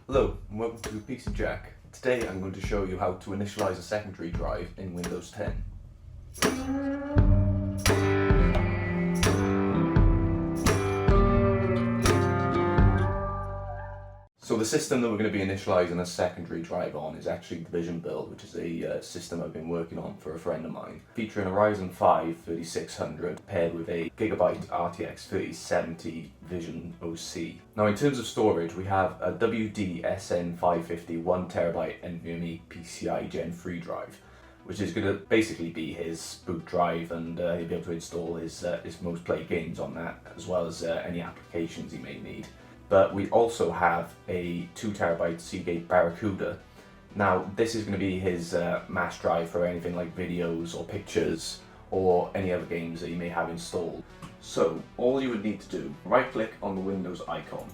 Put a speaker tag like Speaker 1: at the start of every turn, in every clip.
Speaker 1: Hello and welcome to PC Jack. Today I'm going to show you how to initialize a secondary drive in Windows 10. So the system that we're going to be initializing a secondary drive on is actually the Vision build, which is a system I've been working on for a friend of mine, featuring a Ryzen 5 3600 paired with a Gigabyte RTX 3070 Vision OC. Now in terms of storage, we have a WD-SN550 1TB NVMe PCI Gen 3 drive, which is going to basically be his boot drive, and he'll be able to install his most played games on that, as well as any applications he may need. But we also have a 2TB Seagate Barracuda. Now this is going to be his mass drive for anything like videos or pictures or any other games that you may have installed. So all you would need to do, right click on the Windows icon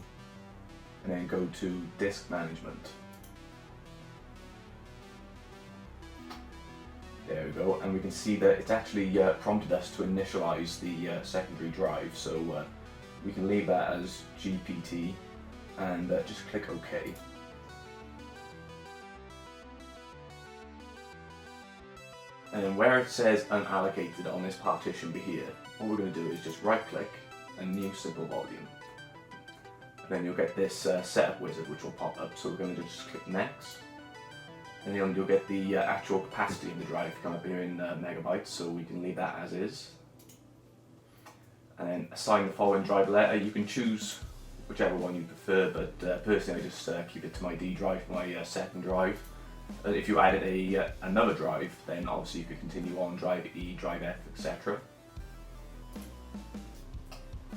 Speaker 1: and then go to Disk Management. There we go, and we can see that it's actually prompted us to initialize the secondary drive, so we can leave that as GPT and just click OK. And then where it says unallocated on this partition here, all we're going to do is just right click and new simple volume. And then you'll get this setup wizard which will pop up, so we're going to just click next. And then you'll get the actual capacity of the drive come up here in megabytes, so we can leave that as is. And then assign the following drive letter. You can choose whichever one you prefer, but personally I just keep it to my D drive for my second drive. If you added another drive, then obviously you could continue on drive E, drive F, etc.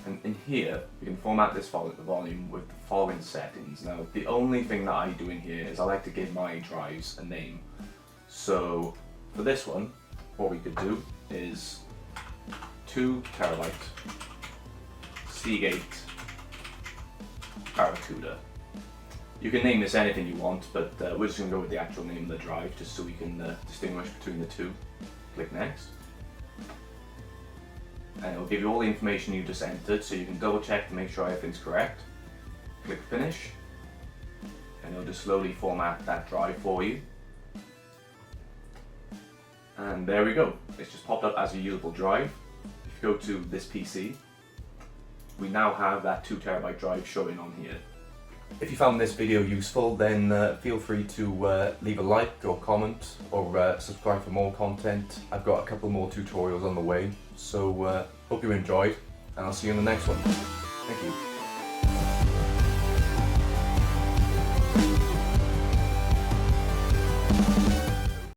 Speaker 1: And in here, you can format this volume with the following settings. Now, the only thing that I do in here is I like to give my drives a name. So for this one, what we could do is 2TB Seagate Barracuda. You can name this anything you want, but we're just going to go with the actual name of the drive just so we can distinguish between the two. Click next. And it will give you all the information you just entered, so you can double check to make sure everything's correct. Click finish, and it'll just slowly format that drive for you. And there we go, it's just popped up as a usable drive. If you go to this PC, we now have that 2TB drive showing on here. If you found this video useful, then feel free to leave a like or comment, or subscribe for more content. I've got a couple more tutorials on the way, so hope you enjoyed, and I'll see you in the next one. Thank you.